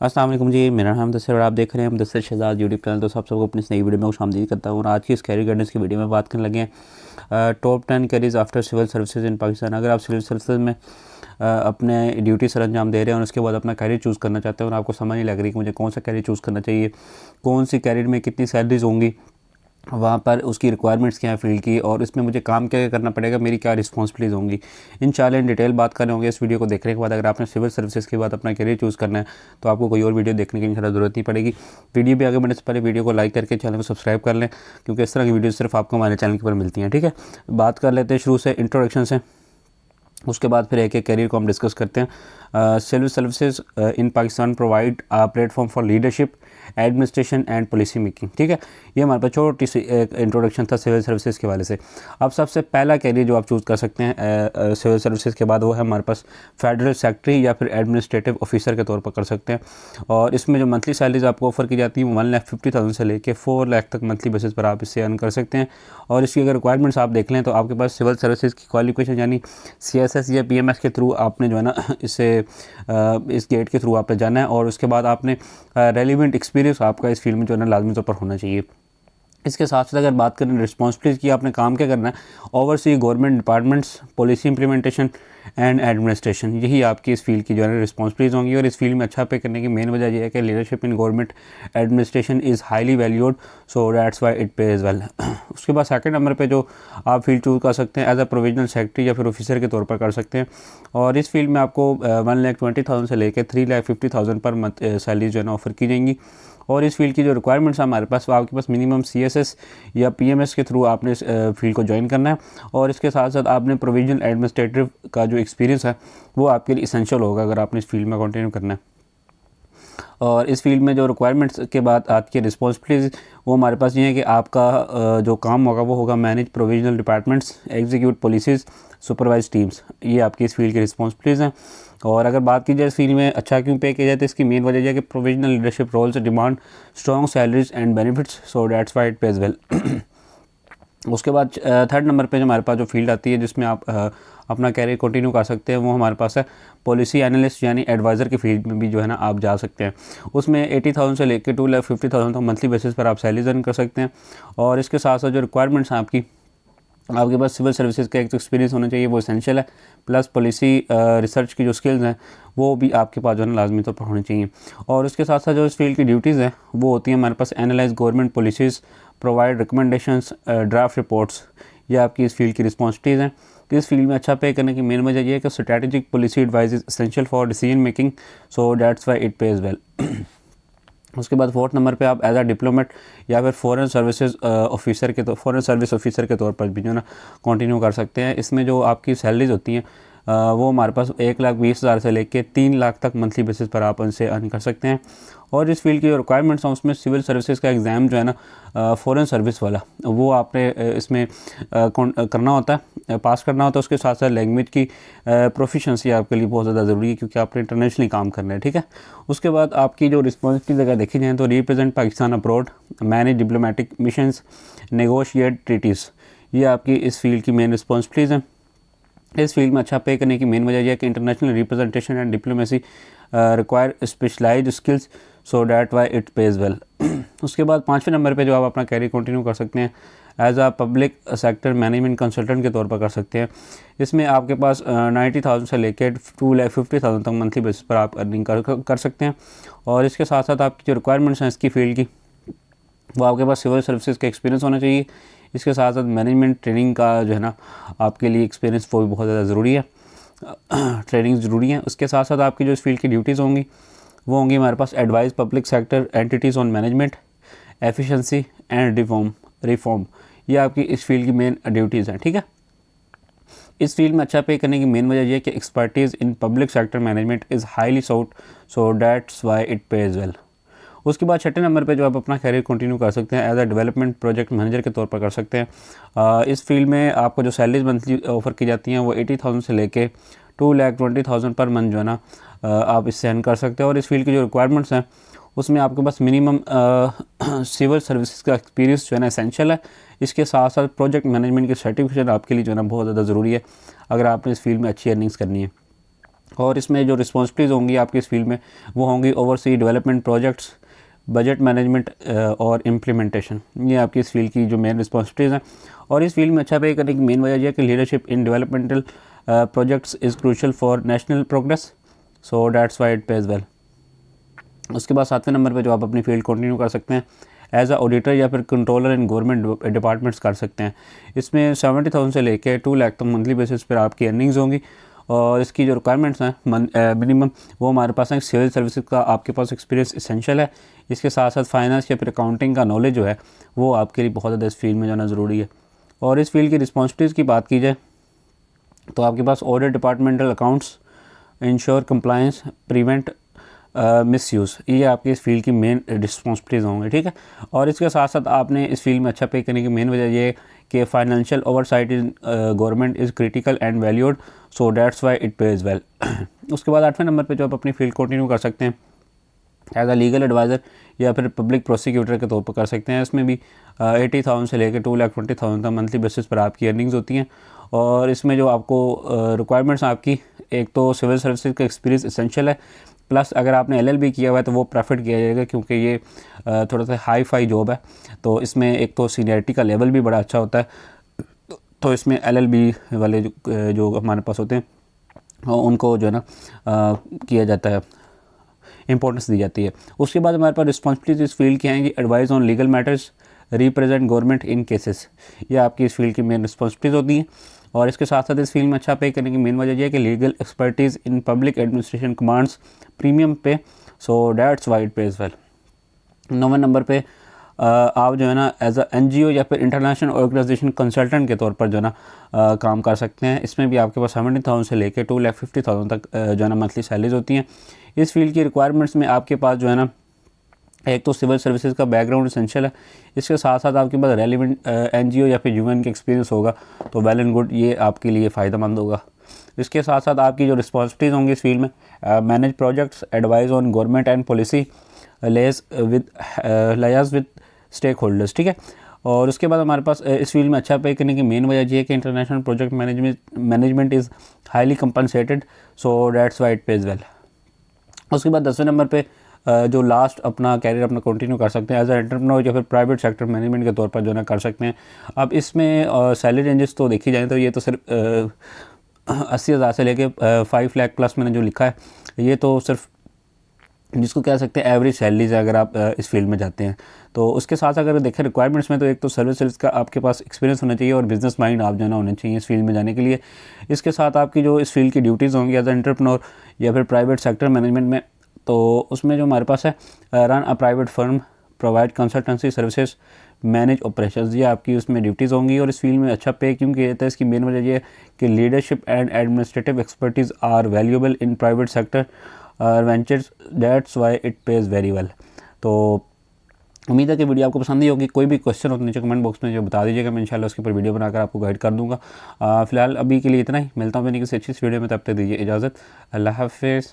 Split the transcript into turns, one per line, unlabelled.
अस्सलाम वालेकुम जी, मेरा नाम मुदस्सिर और आप देख रहे हैं मुदस्सिर शहजाद यूट्यूब चैनल। तो सबको अपनी इस नई वीडियो में खुशामदीद करता हूँ और आज की इस कैरियर गाइडेंस की वीडियो में बात करने लगे हैं top 10 careers after civil services in Pakistan. अगर आप सिविल सर्विसेज में अपने ड्यूटी सर अंजाम दे रहे हैं और उसके बाद अपना कैरियर चूज़ करना चाहते हैं और आपको समझ नहीं लग रही कि मुझे कौन सा कैरियर चूज़ करना चाहिए, कौन सी कैरियर में कितनी सैलरीज होंगी, वहाँ पर उसकी रिक्वायरमेंट्स क्या है फील्ड की, और इसमें मुझे काम क्या क्या करना पड़ेगा, मेरी क्या रिस्पॉन्सिबिलिटीज़ होंगी, इंशाल्लाह इन डिटेल बात कर रहे होंगे इस वीडियो को देखने के बाद। अगर आपने सिविल सर्विसेज के बाद अपना करियर चूज़ करना है तो आपको कोई और वीडियो देखने की इंशाल्लाह ज़रूरत नहीं पड़ेगी। वीडियो भी आगे बढ़ने से पहले वीडियो को लाइक करके चैनल को सब्सक्राइब कर लें, क्योंकि इस तरह की वीडियो सिर्फ आपको हमारे चैनल के ऊपर मिलती हैं। ठीक है, बात कर लेते हैं शुरू से इंट्रोडक्शन से, उसके बाद फिर एक एक कैरियर को हम डिस्कस करते हैं। Civil services in Pakistan provide a platform for leadership, administration and policy making. ठीक है, ये हमारे पास छोटी सी एक इंट्रोडक्शन था सिविल सर्विसेज के वाले से। अब सबसे पहला कैरियर जो आप चूज़ कर सकते हैं सिविल सर्विसेज के बाद, वो है हमारे पास फेडरल सेक्रेटरी या फिर एडमिनिस्ट्रेटिव ऑफिसर के तौर पर कर सकते हैं। और इसमें जो मंथली सैलरीज आपको ऑफर की जाती है 1,50,000 से लेकर 4 लाख तक मंथली बेसिस पर आप इससे अर्न कर सकते हैं। और इसकी अगर रिक्वायरमेंट्स आप देख लें तो आपके पास सिविल सर्विसेज की क्वालिफिकेशन यानी CSS या PMS के थ्रू आपने जो है ना इस गेट के थ्रू आपने जाना है, और उसके बाद आपने रेलिवेंट एक्सपीरियंस आपका इस फील्ड में जो है ना लाजमी तौर पर होना चाहिए। इसके साथ साथ अगर बात करें रिस्पॉन्सिबिलिटीज़ की, आपने काम क्या करना है, oversee government departments, policy implementation and administration, यही आपकी इस फील्ड की जो है रिस्पॉन्सिबिलिटीज़ होंगी। और इस फील्ड में अच्छा पे करने की मेन वजह यह है कि leadership in government administration is highly valued, so that's why it pays well. उसके बाद सेकंड नंबर पे जो आप फील्ड चूज़ कर सकते हैं एज अ प्रोविजनल सेक्रेटरी या फिर ऑफिसर के तौर पर कर सकते हैं। और इस फील्ड में आपको 1,20,000 से लेकर 3,50,000 पर मंथ सैलरी जो है ना ऑफर की जाएंगी। और इस फील्ड की जो रिक्वायरमेंट्स हमारे पास, वो आपके पास मिनिमम CSS या PMS के थ्रू आपने इस फील्ड को ज्वाइन करना है। और इसके साथ साथ आपने प्रोविजनल एडमिनिस्ट्रेटिव का जो एक्सपीरियंस है वो आपके लिए इसेंशियल होगा अगर आपने इस फील्ड में कंटिन्यू करना है। और इस फील्ड में जो रिक्वायरमेंट्स के बाद आपकी रिस्पॉन्सिबिलिटीज़, वो हमारे पास ये है कि आपका जो काम होगा वो होगा manage provisional departments, execute policies, supervise teams, ये आपकी इस फील्ड की रिस्पॉन्सिबिलिटीज़ हैं। और अगर बात की जाए इस फील्ड में अच्छा क्यों पे किया जाए, तो इसकी मेन वजह यह है कि provisional leadership roles demand strong salaries and benefits, so that's why it pays well. उसके बाद थर्ड नंबर पे जो हमारे पास जो फील्ड आती है जिसमें आप अपना कैरियर कंटिन्यू कर सकते हैं, वो हमारे पास है पॉलिसी एनालिस्ट यानी एडवाइज़र की फील्ड में भी जो है ना आप जा सकते हैं। उसमें 80,000 से लेकर 2,50,000 तक मंथली बेसिस पर आप सैलरी अर्न कर सकते हैं। और इसके साथ साथ जो रिक्वायरमेंट्स हैं आपके पास सिविल सर्विसेज का एक एक्सपीरियंस होना चाहिए, वो एसेंशियल है। प्लस पॉलिसी रिसर्च की जो स्किल्स हैं वो भी आपके पास जो है ना लाजमी तौर पर होनी चाहिए। और उसके साथ साथ जो इस फील्ड की ड्यूटीज़ हैं वो होती हैं हमारे पास analyse government policies, provide recommendations, draft reports, ये आपकी इस फील्ड की रिस्पॉन्सिबिलिटीज़ हैं। तो इस फील्ड में अच्छा पे करने की मेन वजह ये है कि strategic policy advice is essential for decision making, so that's why it pays well. उसके बाद फोर्थ नंबर पे आप एज आ डिप्लोमेट या फिर फॉरेन सर्विसेज ऑफिसर के फॉरेन सर्विस ऑफिसर के तौर पर भी जो है ना कंटिन्यू कर सकते हैं। इसमें जो आपकी सैलरीज होती हैं वो हमारे पास 1,20,000 से लेकर 3 लाख तक मंथली बेसिस पर आप उनसे अर्न कर सकते हैं। और इस फील्ड की जो रिक्वायरमेंट्स हैं उसमें सिविल सर्विसेज का एग्ज़ाम जो है ना फॉरेन सर्विस वाला, वो आपने इसमें करना होता है, पास करना होता है। उसके साथ साथ लैंग्वेज की प्रोफिशेंसी आपके लिए बहुत ज़्यादा ज़रूरी है, क्योंकि आपने इंटरनेशनली काम करना है। ठीक है, उसके बाद आपकी जो रिस्पॉन्सिबिलिटीज़ अगर देखी जाए तो represent Pakistan abroad, manage diplomatic missions, negotiate treaties, ये आपकी इस फील्ड की मेन रिस्पॉन्सिबिलिटीज़ हैं। इस फील्ड में अच्छा पे करने की मेन वजह यह है कि international representation and diplomacy require specialised skills, so that why it pays well. उसके बाद पाँचवें नंबर पे जो आप अपना कैरियर कंटिन्यू कर सकते हैं एज आ पब्लिक सेक्टर मैनेजमेंट कंसल्टेंट के तौर पर कर सकते हैं। इसमें आपके पास 90,000 से लेकर 2,50,000 तक मंथली बेसिस पर आप अर्निंग कर सकते हैं। और इसके साथ साथ आपकी जो रिक्वायरमेंट्स हैं इसकी फील्ड की, वो आपके पास सिविल सर्विसेज का एक्सपीरियंस होना चाहिए। इसके साथ साथ मैनेजमेंट ट्रेनिंग का जो है ना आपके लिए एक्सपीरियंस वो भी बहुत ज़्यादा ज़रूरी है, ट्रेनिंग ज़रूरी है। उसके साथ साथ आपकी जो इस फील्ड की ड्यूटीज़ होंगी वो होंगी हमारे पास advise public sector entities on management, efficiency and reform, ये आपकी इस फील्ड की मेन ड्यूटीज़ हैं। ठीक है, इस फील्ड में अच्छा पे करने की मेन वजह यह है कि expertise in public sector management is highly sought, so that's why it pays well. उसके बाद छठे नंबर पे जो आप अपना कैरियर कंटिन्यू कर सकते हैं as a development project manager के तौर पर कर सकते हैं। इस फील्ड में आपको जो सैलरीज मंथली ऑफर की जाती हैं वो 80,000 से लेके 2,20,000 पर मंथ जो है ना आप इससे अर्न कर सकते हैं। और इस फील्ड की जो रिक्वायरमेंट्स हैं उसमें आपके पास मिनिमम सिविल सर्विसेज का एक्सपीरियंस जो है ना एसेंशियल है। इसके साथ साथ प्रोजेक्ट मैनेजमेंट की सर्टिफिकेशन आपके लिए जो है ना बहुत ज़्यादा ज़रूरी है अगर आपने इस फील्ड में अच्छी अर्निंग्स करनी है। और इसमें जो रिस्पॉन्सिबिलिटीज़ होंगी आपकी इस फील्ड में वो होंगी oversee development projects, budget management और इम्प्लीमेंटेशन। ये आपकी इस फील्ड की जो मेन रिस्पॉन्सिबिलिटीज़ हैं। और इस फील्ड में अच्छा पे करने की मेन वजह यह है कि leadership in developmental projects is crucial for national progress, so that's why it pays well. उसके बाद 7वें नंबर पे जो आप अपनी फील्ड कंटिन्यू कर सकते हैं एज अ ऑडिटर या फिर कंट्रोलर इन गवर्नमेंट डिपार्टमेंट्स कर सकते हैं। इसमें 70,000 से लेके 2 लाख तक मंथली बेसिस पर आपकी अर्निंग्स होंगी। और इसकी जो रिक्वायरमेंट्स हैं मिनिमम वो हमारे पास है सिविल सर्विसेज का आपके पास एक्सपीरियंस इसेंशियल है। इसके साथ साथ फाइनेंस या फिर अकाउंटिंग का नॉलेज जो है वो आपके लिए बहुत ज़्यादा इस फील्ड में जाना ज़रूरी है। और इस फील्ड की रिस्पॉन्सिबिलिटीज़ की बात की जाए तो आपके पास audit, departmental accounts, ensure compliance, prevent misuse, ये आपकी इस फील्ड की मेन रिस्पॉन्सिबिलिटीज़ होंगे, ठीक है। और इसके साथ साथ आपने इस फील्ड में अच्छा पे करने की मेन वजह ये है कि financial oversight in government is critical and valued, so that's why it pays well. उसके बाद 8वें नंबर पे जो आप अपनी फील्ड कंटिन्यू कर सकते हैं एज अ लीगल एडवाइज़र या फिर पब्लिक प्रोसिक्यूटर के तौर पर कर सकते हैं। इसमें भी 80,000 से लेकर 2,20,000 तक मंथली बेसिस पर आपकी अर्निंग्स होती हैं। और इसमें जो आपको रिक्वायरमेंट्स आपकी, एक तो सिविल सर्विसेज का एक्सपीरियंस इसेंशियल है, प्लस अगर आपने LLB किया हुआ है तो वो प्रेफर किया जाएगा क्योंकि ये थोड़ा सा हाई फाई जॉब है। तो इसमें एक तो सीनियरिटी का लेवल भी बड़ा अच्छा होता है, तो इसमें LLB वाले जो हमारे पास होते हैं उनको जो है ना किया जाता है, इंपॉर्टेंस दी जाती है। उसके बाद हमारे पास रिस्पॉन्सिबिलिटीज इस फील्ड की आएंगी advice on legal matters, represent government in cases, ये आपकी इस फील्ड की मेन रिस्पॉन्सिबिलिटीज होती हैं। और इसके साथ साथ इस फील्ड में अच्छा पे करने की मेन वजह यह है कि legal expertise in public administration commands premium pay, so that's why it pays well. 9वें नंबर पे आप जो है ना एज अ NGO या फिर इंटरनेशनल ऑर्गेनाइजेशन कंसल्टेंट के तौर पर जो है ना काम कर सकते हैं। इसमें भी आपके पास 70,000 से लेकर 2,50,000 तक जो है ना मंथली सैलरीज होती हैं। इस फील्ड की रिक्वायरमेंट्स में आपके पास जो है ना एक तो सिविल सर्विसेज का बैकग्राउंड इसेंशियल है, इसके साथ साथ आपके पास रेलिवेंट NGO या फिर UN के एक्सपीरियंस होगा तो वेल एंड गुड, ये आपके लिए फ़ायदेमंद होगा। इसके साथ साथ आपकी जो रिस्पॉन्सिबिलिटीज़ होंगी इस फील्ड में manage projects, advise on government and policy, liaise with stakeholders, ठीक है। और उसके बाद हमारे पास इस फील्ड में अच्छा पे करने की मेन वजह ये है कि international project management is highly compensated, so that's why it pays well. उसके बाद 10वें नंबर पे जो लास्ट अपना कैरियर अपना कंटिन्यू कर सकते हैं एज ए एंटरप्रेन्योर या फिर प्राइवेट सेक्टर मैनेजमेंट के तौर पर जो है ना कर सकते हैं। अब इसमें सैलरी रेंजेस तो देखी जाए तो ये तो सिर्फ 80,000 से लेके 5 लाख प्लस मैंने जो लिखा है ये तो सिर्फ जिसको कह सकते हैं एवरेज सैलरीज है अगर आप इस फील्ड में जाते हैं। तो उसके साथ अगर देखें रिक्वायरमेंट्स में तो एक तो सर्विस का आपके पास एक्सपीरियंस होना चाहिए और बिजनेस माइंड आप जो ना होने चाहिए इस फील्ड में जाने के लिए। इसके साथ आपकी जो इस फील्ड की ड्यूटीज़ होंगी एज एंटरप्रेन्योर या फिर प्राइवेट सेक्टर मैनेजमेंट में, तो उसमें जो हमारे पास है run a private firm, provide consultancy services, manage operations, ये आपकी उसमें ड्यूटीज़ होंगी। और इस फील्ड में अच्छा पे क्यों किया जाता है इसकी मेन वजह ये है कि leadership and administrative expertise are valuable in private sector ventures, that's why it pays very well. तो उम्मीद है कि वीडियो आपको पसंद ही होगी। कोई भी क्वेश्चन हो तो नीचे कमेंट बॉक्स में जो बता दीजिएगा, मैं इंशाल्लाह उसके ऊपर वीडियो बनाकर आपको गाइड कर दूँगा। फिलहाल अभी के लिए इतना ही, मिलता हूँ मैं किसी अच्छी वीडियो में, तब तक दीजिए इजाज़त। अल्लाह हाफिज़।